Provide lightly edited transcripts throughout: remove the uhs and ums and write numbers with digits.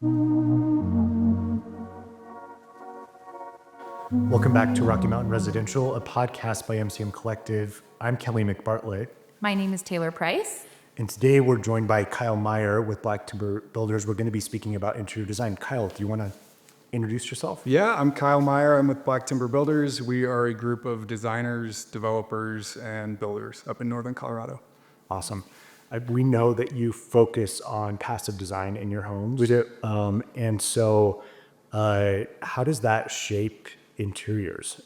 Welcome back to Rocky Mountain Residential, a podcast by MCM Collective. I'm Kelly McBartlett. My name is Taylor Price. And today we're joined by Kyle Meyer with Black Timber Builders. We're going to be speaking about interior design. Kyle, do you want to introduce yourself? Yeah, I'm Kyle Meyer. I'm with Black Timber Builders. We are a group of designers, developers, and builders up in northern Colorado. Awesome. We know that you focus on passive design in your homes. We do. And so how does that shape interiors?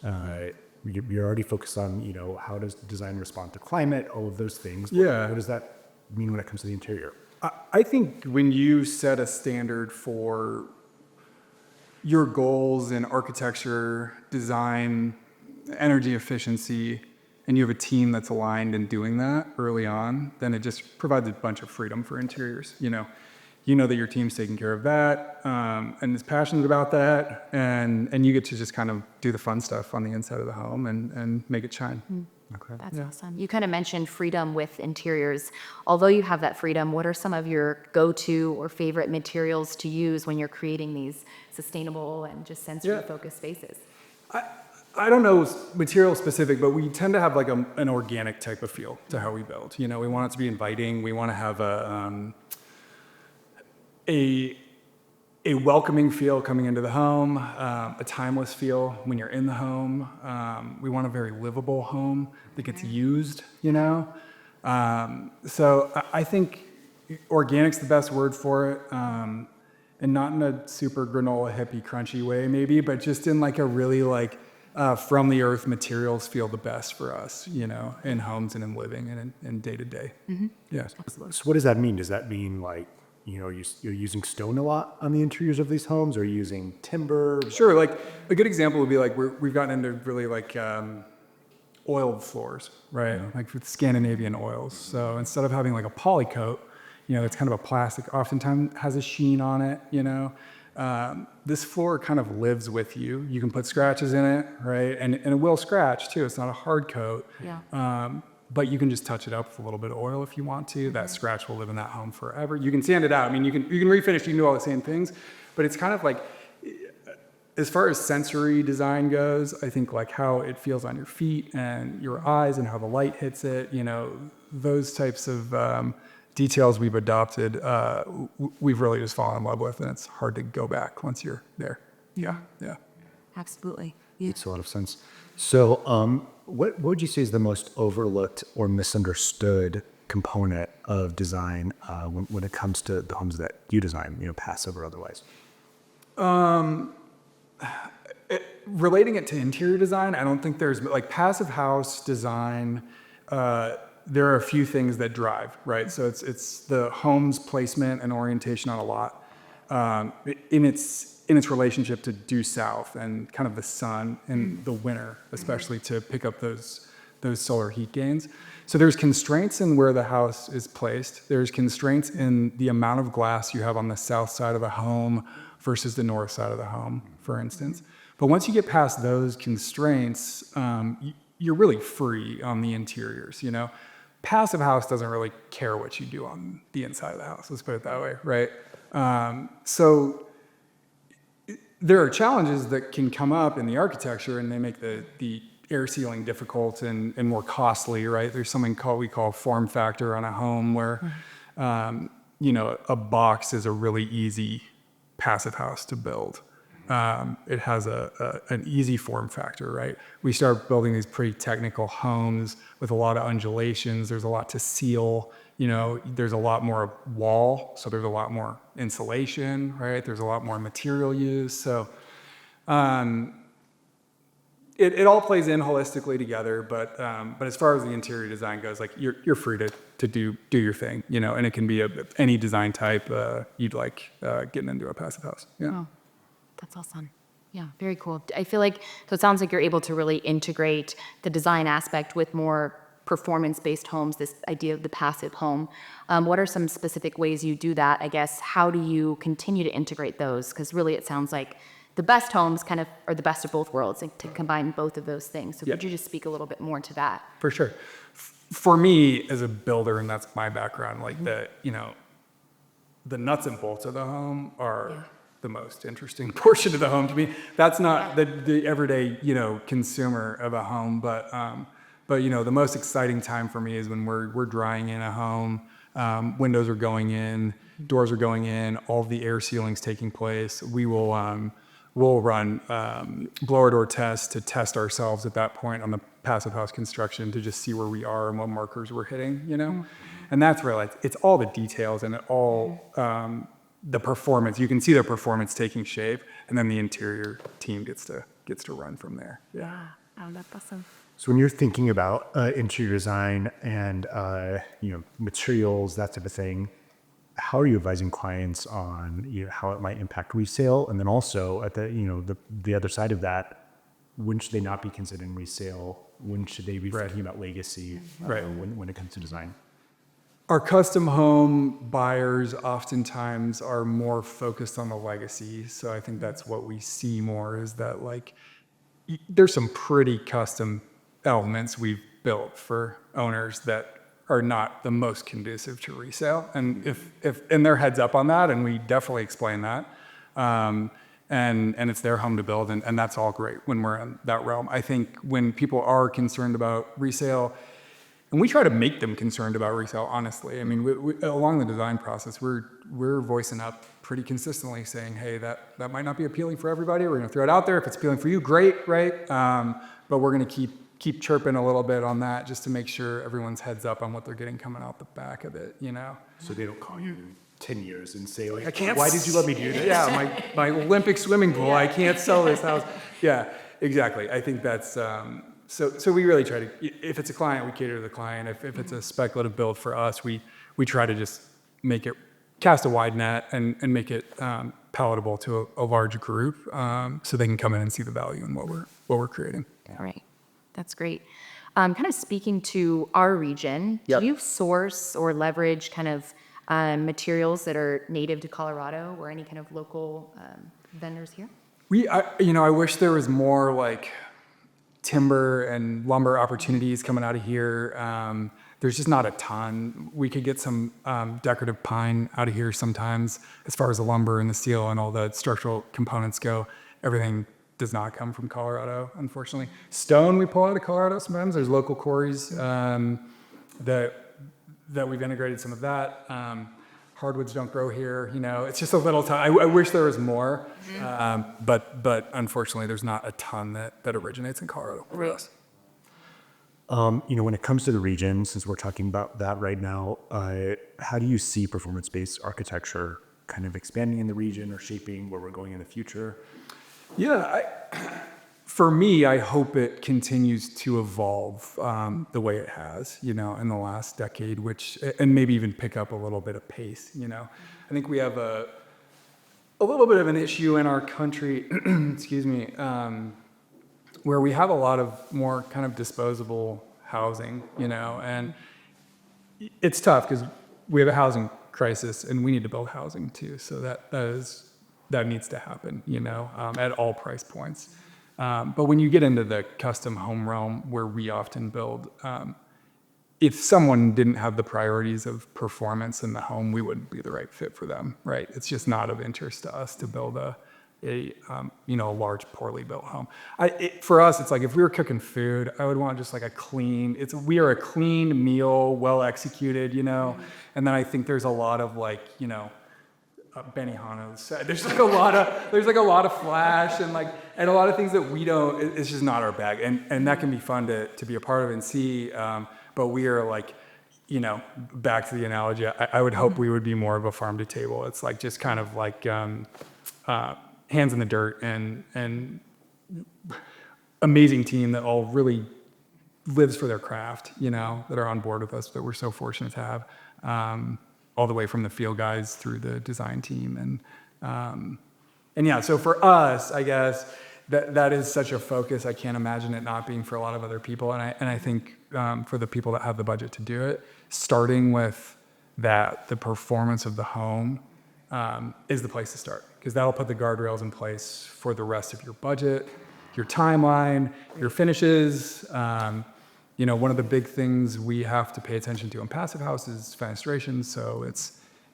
You're already focused on, how does design respond to climate, all of those things. Yeah. What does that mean when it comes to the interior? I think when you set a standard for your goals in architecture, design, energy efficiency, and you have a team that's aligned in doing that early on, then it just provides a bunch of freedom for interiors. You know that your team's taking care of that and is passionate about that, and you get to just kind of do the fun stuff on the inside of the home and make it shine. Okay. That's awesome. You kind of mentioned freedom with interiors. Although you have that freedom, what are some of your go-to or favorite materials to use when you're creating these sustainable and just sensory-focused spaces? I don't know material specific, but we tend to have like an organic type of feel to how we build. We want it to be inviting. We want to have a welcoming feel coming into the home, a timeless feel when you're in the home. We want a very livable home that gets used, So I think organic's the best word for it, and not in a super granola hippie crunchy way maybe, but just in like a really from the earth materials feel the best for us, in homes and in living and in day to day. Yes. So what does that mean? Does that mean you're using stone a lot on the interiors of these homes, or are you using timber? Sure. Like a good example would be we've gotten into really oiled floors, right? Yeah. Like with Scandinavian oils. So instead of having like a poly coat, that's kind of a plastic, oftentimes has a sheen on it, this floor kind of lives with you. You can put scratches in it, right? And it will scratch too. It's not a hard coat. Yeah. But you can just touch it up with a little bit of oil if you want to. That scratch will live in that home forever. You can sand it out. I mean, you can refinish, you can do all the same things, but it's kind of like, as far as sensory design goes, I think like how it feels on your feet and your eyes and how the light hits it, those types of details we've adopted, we've really just fallen in love with, and it's hard to go back once you're there. Yeah. Absolutely. Yeah. Makes a lot of sense. So what would you say is the most overlooked or misunderstood component of design when it comes to the homes that you design, passive or otherwise? Relating it to interior design, I don't think there's PassivHaus design. There are a few things that drive, right? So it's the home's placement and orientation on a lot, in its relationship to due south and kind of the sun in the winter, especially to pick up those solar heat gains. So there's constraints in where the house is placed. There's constraints in the amount of glass you have on the south side of the home versus the north side of the home, for instance. But once you get past those constraints, you're really free on the interiors, PassivHaus doesn't really care what you do on the inside of the house, let's put it that way, right? So there are challenges that can come up in the architecture, and they make the air sealing difficult and more costly, right? There's something we call form factor on a home where, a box is a really easy PassivHaus to build. It has an easy form factor, right? We start building these pretty technical homes with a lot of undulations. There's a lot to seal. There's a lot more wall, so there's a lot more insulation, right? There's a lot more material use. So it all plays in holistically together. But as far as the interior design goes, you're free to do your thing, and it can be any design type you'd like getting into a PassivHaus. Yeah. Oh, that's awesome. Yeah, very cool. I feel so it sounds like you're able to really integrate the design aspect with more performance-based homes, this idea of the passive home. What are some specific ways you do that? I guess, how do you continue to integrate those? Because really it sounds like the best homes kind of are the best of both worlds, to combine both of those things. So could you just speak a little bit more to that? For sure. For me as a builder, and that's my background, the nuts and bolts of the home are the most interesting portion of the home to me. That's not the everyday, consumer of a home, but the most exciting time for me is when we're drying in a home, windows are going in, doors are going in, all of the air sealing's taking place. We'll run blower door tests to test ourselves at that point on the passive house construction to just see where we are and what markers we're hitting, And that's where it's all the details and the performance. You can see the performance taking shape, and then the interior team gets to run from there. Yeah. Oh, that's awesome. So when you're thinking about interior design and materials, that type of thing, how are you advising clients on how it might impact resale, and then also at the other side of that, when should they not be considering resale? When should they be thinking about legacy? When it comes to design? Our custom home buyers oftentimes are more focused on the legacy. So I think that's what we see more is that there's some pretty custom elements we've built for owners that are not the most conducive to resale. And and they're heads up on that, and we definitely explain that. And it's their home to build, and that's all great when we're in that realm. I think when people are concerned about resale, and we try to make them concerned about resale, honestly. I mean, we, along the design process, we're voicing up pretty consistently saying, hey, that might not be appealing for everybody. We're gonna throw it out there. If it's appealing for you, great, right? But we're gonna keep chirping a little bit on that just to make sure everyone's heads up on what they're getting coming out the back of it, So they don't call you in 10 years and say, I can't. why did you let me do this? Yeah, my Olympic swimming pool. I can't sell this house. Yeah, exactly. I think that's so we really try to. If it's a client, we cater to the client. If it's a speculative build for us, we try to just make it cast a wide net and make it palatable to a large group, so they can come in and see the value in what we're creating. All right. That's great. Kind of speaking to our region, do you source or leverage kind of materials that are native to Colorado or any kind of local vendors here? I wish there was more timber and lumber opportunities coming out of here. There's just not a ton. We could get some decorative pine out of here sometimes. As far as the lumber and the steel and all the structural components go, everything does not come from Colorado, unfortunately. Stone we pull out of Colorado sometimes. There's local quarries that we've integrated some of that. Hardwoods don't grow here, it's just a little time. I wish there was more, but unfortunately there's not a ton that originates in Colorado for us. When it comes to the region, since we're talking about that right now, how do you see performance-based architecture kind of expanding in the region or shaping where we're going in the future? Yeah, for me, I hope it continues to evolve the way it has, in the last decade, and maybe even pick up a little bit of pace, I think we have a little bit of an issue in our country, excuse me, where we have a lot of more kind of disposable housing, and it's tough because we have a housing crisis and we need to build housing too. So that needs to happen, at all price points. But when you get into the custom home realm where we often build, if someone didn't have the priorities of performance in the home, we wouldn't be the right fit for them, right? It's just not of interest to us to build a large, poorly built home. For us, it's like if we were cooking food, I would want just we are a clean meal, well executed, and then I think there's a lot of Benihana's. There's a lot of flash and a lot of things that we don't. It's just not our bag, and that can be fun to be a part of and see. But we are back to the analogy. I would hope we would be more of a farm to table. It's just kind of hands in the dirt and amazing team that all really lives for their craft. That are on board with us that we're so fortunate to have. All the way from the field guys through the design team. And yeah, so for us, I guess that is such a focus. I can't imagine it not being for a lot of other people. And I think for the people that have the budget to do it, starting with the performance of the home is the place to start, because that'll put the guardrails in place for the rest of your budget, your timeline, your finishes. One of the big things we have to pay attention to in PassivHaus is fenestration. So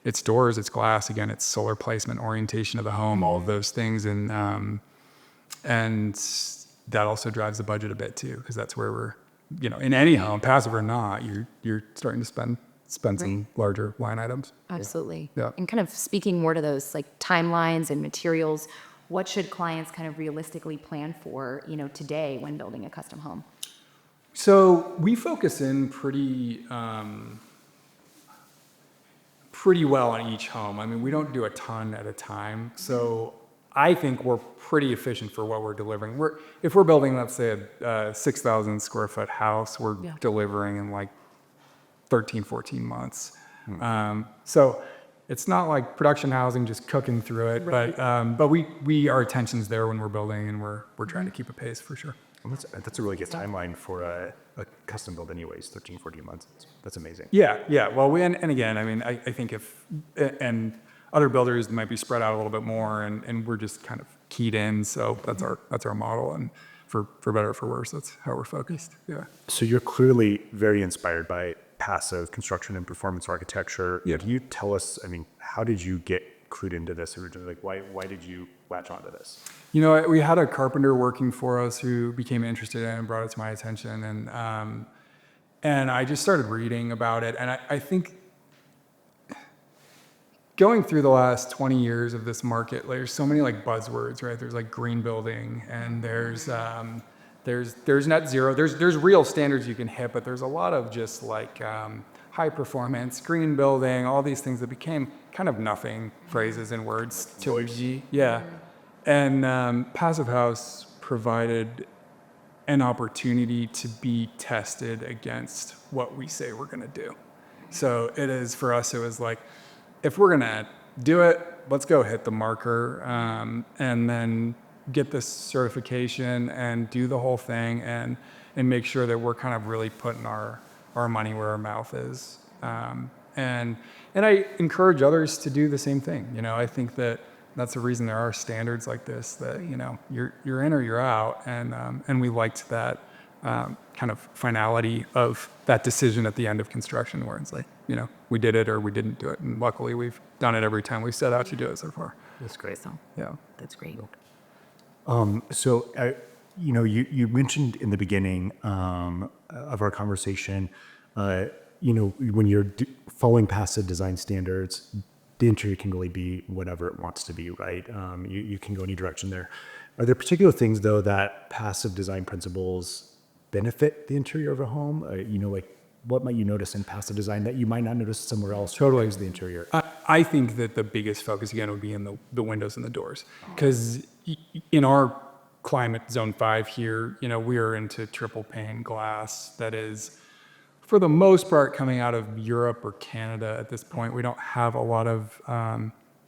it's doors, it's glass, again, it's solar placement, orientation of the home, all of those things. And that also drives the budget a bit too, because that's where we're, in any home, passive or not, you're starting to spend some larger line items. Absolutely. Yeah. And kind of speaking more to those like timelines and materials, what should clients kind of realistically plan for, today when building a custom home? So we focus in pretty well on each home. I mean, we don't do a ton at a time. So I think we're pretty efficient for what we're delivering. If we're building, let's say, a 6,000 square foot house, we're delivering in like 13, 14 months. So it's not like production housing just cooking through it, but our attention's there when we're building, and we're trying to keep a pace for sure. Well, that's a really good timeline for a custom build anyways, 13, 14 months. That's amazing. Yeah. Well, and again, I mean, I think and other builders might be spread out a little bit more, and we're just kind of keyed in. So that's our model, and for better or for worse, that's how we're focused. Yeah. So you're clearly very inspired by passive construction and performance architecture. Yeah. Can you tell us, I mean, how did you get clued into this originally? Like, why did you latch onto this? We had a carpenter working for us who became interested in it and brought it to my attention, and I just started reading about it. And I think going through the last 20 years of this market, there's so many like buzzwords, right? There's like green building, and there's net zero. There's real standards you can hit, but there's a lot of just like high performance, green building, all these things that became kind of nothing phrases and words. Yeah. And PassivHaus provided an opportunity to be tested against what we say we're going to do. So for us, it was like, if we're going to do it, let's go hit the marker, and then get this certification and do the whole thing, and make sure that we're kind of really putting our money where our mouth is. And I encourage others to do the same thing. I think that's the reason there are standards like this, that, you're in or you're out. And we liked that kind of finality of that decision at the end of construction, where it's like, we did it or we didn't do it. And luckily we've done it every time we set out to do it so far. That's great. So Yeah. that's great. So, you mentioned in the beginning of our conversation, when you're following passive design standards, the interior can really be whatever it wants to be, right? You can go any direction there. Are there particular things, though, that passive design principles benefit the interior of a home? Like what might you notice in passive design that you might not notice somewhere else? Totally, is the interior. I think that the biggest focus, again, would be in the windows and the doors. Because in our climate, zone 5 here, we are into triple pane glass that is, for the most part, coming out of Europe or Canada at this point. We don't have a lot of,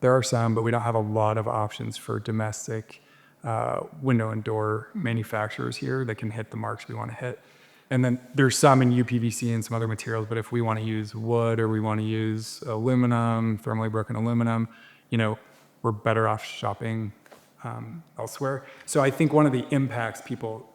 there are some, but we don't have a lot of options for domestic window and door manufacturers here that can hit the marks we want to hit. And then there's some in UPVC and some other materials, but if we want to use wood or we want to use aluminum, thermally broken aluminum, we're better off shopping elsewhere. So I think one of the impacts people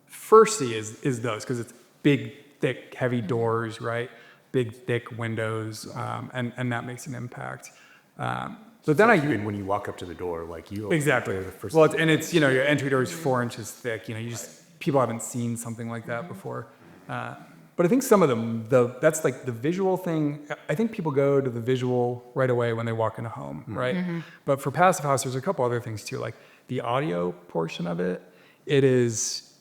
first see is those, because it's big, thick, heavy doors, right? Big, thick windows, and that makes an impact. But then when you walk up to the door, like you exactly. the first Well, and it's your entry door is 4 inches thick. People haven't seen something like that before. But I think some of them, that's like the visual thing. I think people go to the visual right away when they walk in a home, right? Mm-hmm. But for PassivHaus, there's a couple other things too, like the audio portion of it. It is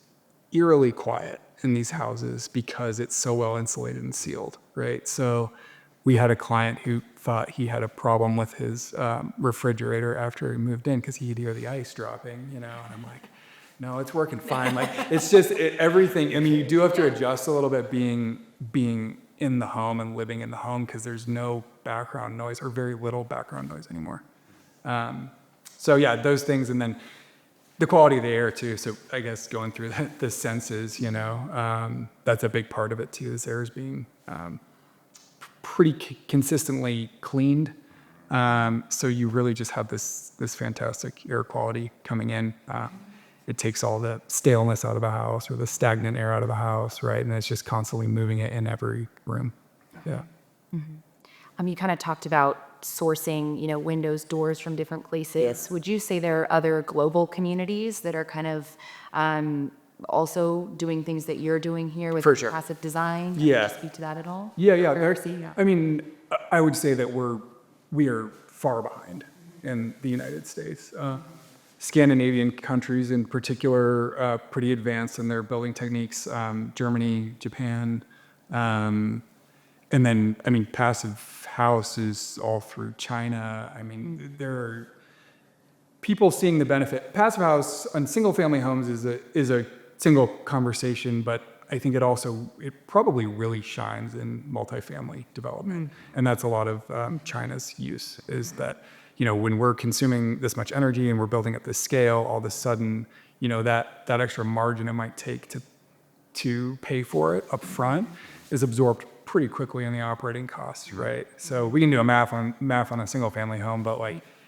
eerily quiet in these houses because it's so well insulated and sealed, right? So we had a client who thought he had a problem with his refrigerator after he moved in because he'd hear the ice dropping, and I'm like, no, it's working fine. Like, it's just everything. I mean, you do have to adjust a little bit being in the home and living in the home, because there's no background noise or very little background noise anymore. So yeah, those things, and then the quality of the air too. So I guess going through the senses, that's a big part of it too. This air is being pretty consistently cleaned. So you really just have this fantastic air quality coming in. It takes all the staleness out of the house or the stagnant air out of the house, right? And it's just constantly moving it in every room. Yeah. Mm-hmm. You kind of talked about sourcing, windows, doors from different places. Would you say there are other global communities that are kind of also doing things that you're doing here with For sure. passive design? Yeah. Can you speak to that at all? Yeah, yeah. Or yeah. I mean, I would say that we are far behind in the United States. Scandinavian countries in particular, pretty advanced in their building techniques. Germany, Japan, and then, I mean, PassivHaus is all through China. I mean, there are people seeing the benefit. PassivHaus on single-family homes is a single conversation, but I think it probably really shines in multifamily development, and that's a lot of China's use. Is that when we're consuming this much energy and we're building at this scale, all of a sudden that extra margin it might take to pay for it up front is absorbed pretty quickly in the operating costs, right? So we can do a math on a single-family home, but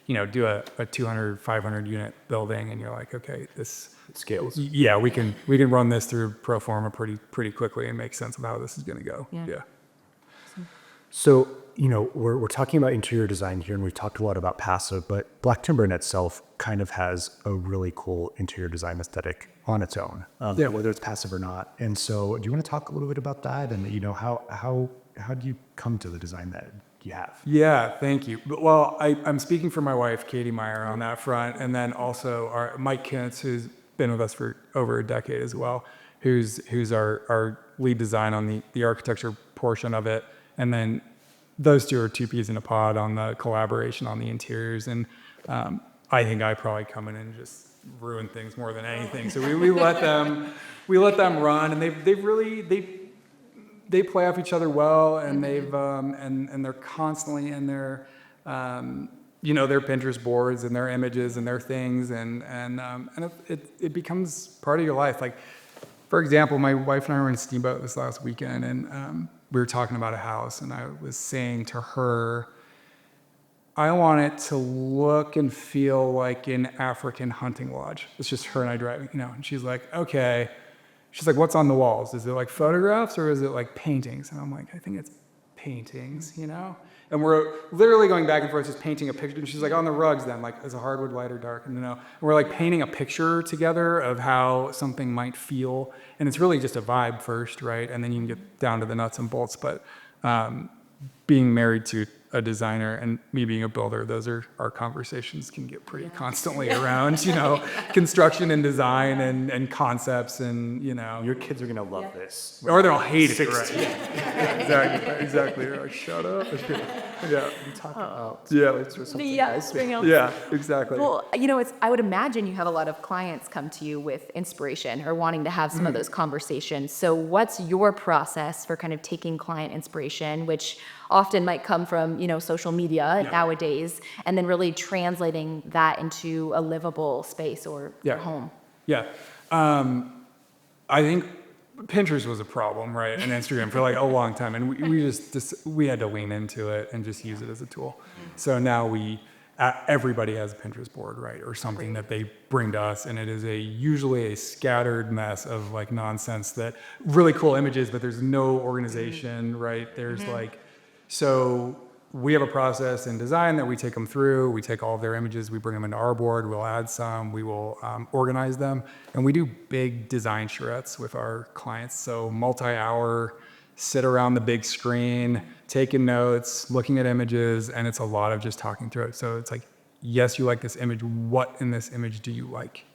do a 200, 500 unit building, and you're like, okay, this Scales. Yeah, we can run this through pro forma pretty quickly and make sense of how this is going to go. Yeah. So, we're talking about interior design here, and we've talked a lot about passive, but black timber in itself kind of has a really cool interior design aesthetic on its own, whether it's passive or not. And so, do you want to talk a little bit about that, and how do you come to the design that you have? Yeah, thank you. Well, I'm speaking for my wife, Kyle Meyer, on that front, and then also our Mike Kintz, who's been with us for over a decade as well, who's our lead design on the architecture portion of it, and then those two are two peas in a pod on the collaboration on the interiors. And I think I probably come in and just ruin things more than anything. So we let them run, and they play off each other well, and they've and they're constantly in their their Pinterest boards and their images and their things, and it becomes part of your life. Like, for example, my wife and I were in Steamboat this last weekend, and we were talking about a house, and I was saying to her, I want it to look and feel like an African hunting lodge. It's just her and I driving, and she's like, okay. She's like, what's on the walls? Is it like photographs or is it like paintings? And I'm like, I think it's paintings, And we're literally going back and forth, just painting a picture. And she's like, on the rugs then, like, is a hardwood light or dark? And And we're like painting a picture together of how something might feel. And it's really just a vibe first, right? And then you can get down to the nuts and bolts. But being married to a designer and me being a builder, those are our conversations can get pretty constantly around, construction and design and concepts and, Your kids are gonna love this. or they'll hate it, right? Exactly. They're like, shut up. Yeah. Talk about Yeah, exactly. Well, I would imagine you have a lot of clients come to you with inspiration or wanting to have some of those conversations. So what's your process for kind of taking client inspiration, which often might come from, social media nowadays, and then really translating that into a livable space or home? Yeah. I think Pinterest was a problem, right? And Instagram for like a long time. And we had to lean into it and just use it as a tool. So now everybody has a Pinterest board, right? Or something that they bring to us. And it is usually a scattered mess of like nonsense that really cool images, but there's no organization, right? There's so we have a process in design that we take them through. We take all of their images, we bring them into our board, we'll add some, we will organize them. And we do big design charrettes with our clients. So multi-hour, sit around the big screen, taking notes, looking at images, and it's a lot of just talking through it. So it's like, yes, you like this image. What in this image do you like?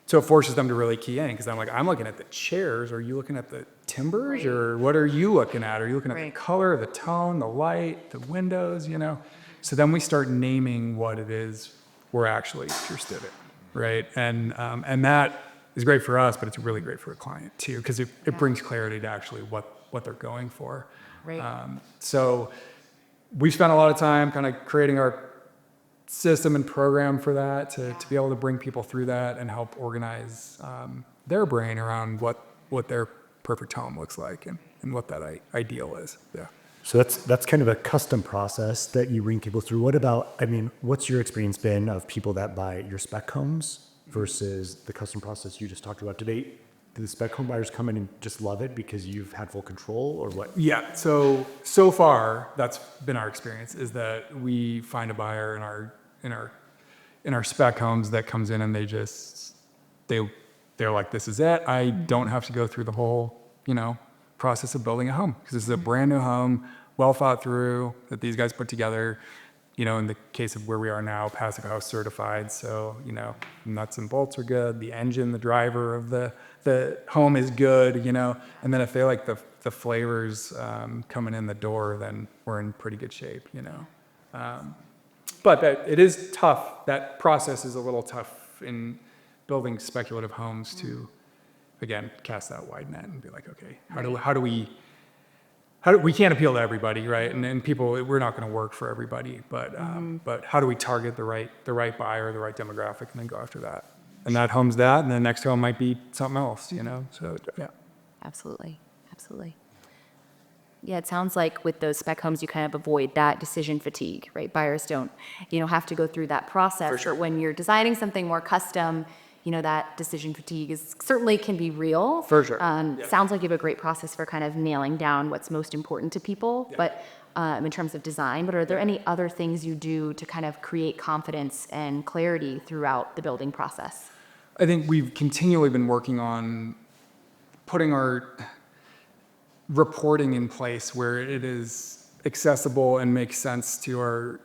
So it forces them to really key in, because I'm looking at the chairs. Are you looking at the timbers, or what are you looking at? Are you looking at the color, the tone, the light, the windows, So then we start naming what it is we're actually interested in, right? And that is great for us, but it's really great for a client too, because it brings clarity to actually what they're going for. Right. So we spent a lot of time kind of creating our system and program for that to be able to bring people through that and help organize their brain around what their perfect home looks like and what that ideal is. Yeah. So that's kind of a custom process that you bring people through. What about, what's your experience been of people that buy your spec homes versus the custom process you just talked about? Do do the spec home buyers come in and just love it because you've had full control, or what? Yeah. So far, that's been our experience, is that we find a buyer in our spec homes that comes in and they're like, this is it. I don't have to go through the whole, process of building a home, because this is a brand new home, well thought through, that these guys put together. In the case of where we are now, PassivHaus certified. So, nuts and bolts are good. The engine, the driver of the home is good, and then if they like the flavors coming in the door, then we're in pretty good shape, But it is tough. That process is a little tough in building speculative homes to, again, cast that wide net and be like, okay, how do we can't appeal to everybody, right? And people, we're not going to work for everybody, but how do we target the right buyer, the right demographic, and then go after that? And that home's that, and the next home might be something else, So yeah. Absolutely. Yeah, it sounds like with those spec homes, you kind of avoid that decision fatigue, right? Buyers don't, have to go through that process. For sure. But when you're designing something more custom, that decision fatigue certainly can be real. For sure. Sounds like you have a great process for kind of nailing down what's most important to people, but in terms of design. But are there any other things you do to kind of create confidence and clarity throughout the building process? I think we've continually been working on putting our reporting in place where it is accessible and makes sense to our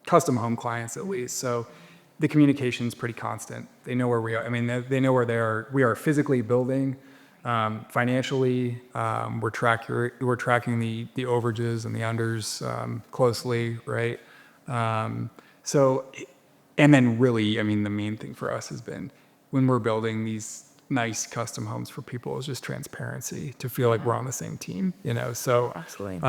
custom home clients, at least. So the communication is pretty constant. They know where we are. I mean, they know where they are. We are physically building. Financially, we're tracking the overages and the unders closely, right? And then really, I mean, the main thing for us has been when we're building these nice custom homes for people is just transparency, to feel like we're on the same team, So Absolutely.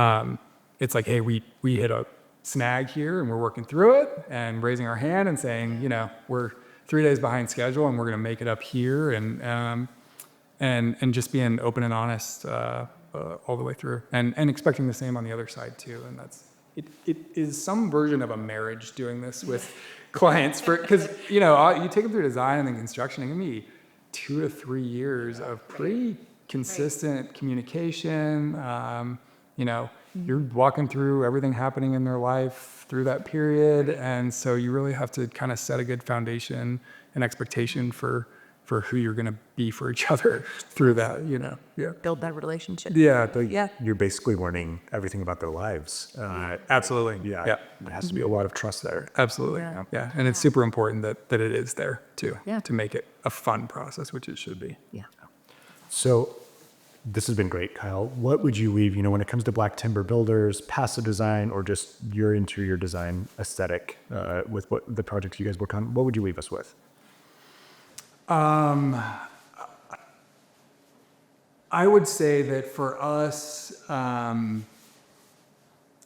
It's like, hey, we hit a snag here and we're working through it and raising our hand and saying, we're 3 days behind schedule and we're going to make it up here, and just being open and honest all the way through, and expecting the same on the other side too. And it is some version of a marriage doing this with clients, because you take them through design and then construction. It can be 2 to 3 years of pretty consistent communication. You're walking through everything happening in their life through that period. And so you really have to kind of set a good foundation and expectation for who you're going to be for each other through that, Yeah. Build that relationship. Yeah. You're basically learning everything about their lives. Absolutely. Yeah. Yeah. There has to be a lot of trust there. Absolutely. Yeah. Yeah. And it's super important that it is there too, Yeah. to make it a fun process, which it should be. Yeah. So this has been great, Kyle. What would you leave, when it comes to black timber builders, passive design, or just your interior design aesthetic with what the projects you guys work on? What would you leave us with? I would say that for us,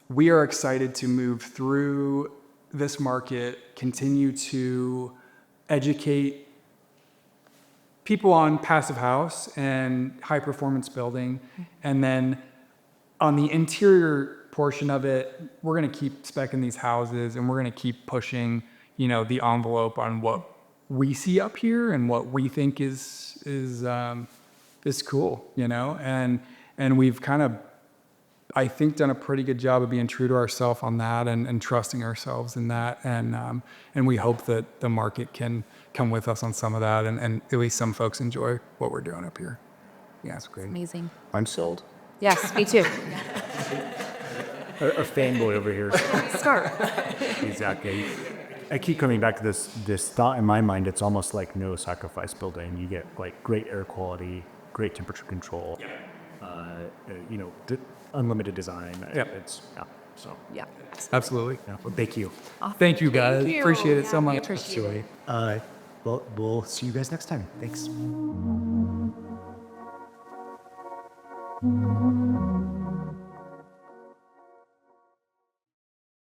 we are excited to move through this market, continue to educate people on PassivHaus and high performance building. And then on the interior portion of it, we're going to keep speccing these houses, and we're going to keep pushing, the envelope on what we see up here and what we think is cool, and we've kind of, I think, done a pretty good job of being true to ourselves on that, and trusting ourselves in that, and we hope that the market can come with us on some of that, and at least some folks enjoy what we're doing up here. Yeah, it's great. Amazing. I'm sold. Yes, me too. A fanboy over here. Start. Exactly. I keep coming back to this thought in my mind. It's almost like no sacrifice building. You get like great air quality, great temperature control, unlimited design. Yeah. So Yeah. Absolutely. yeah. Well, thank you. Thank you, guys. Thank you. Appreciate it Yeah, so we much. appreciate it. Well, we'll see you guys next time. Thanks.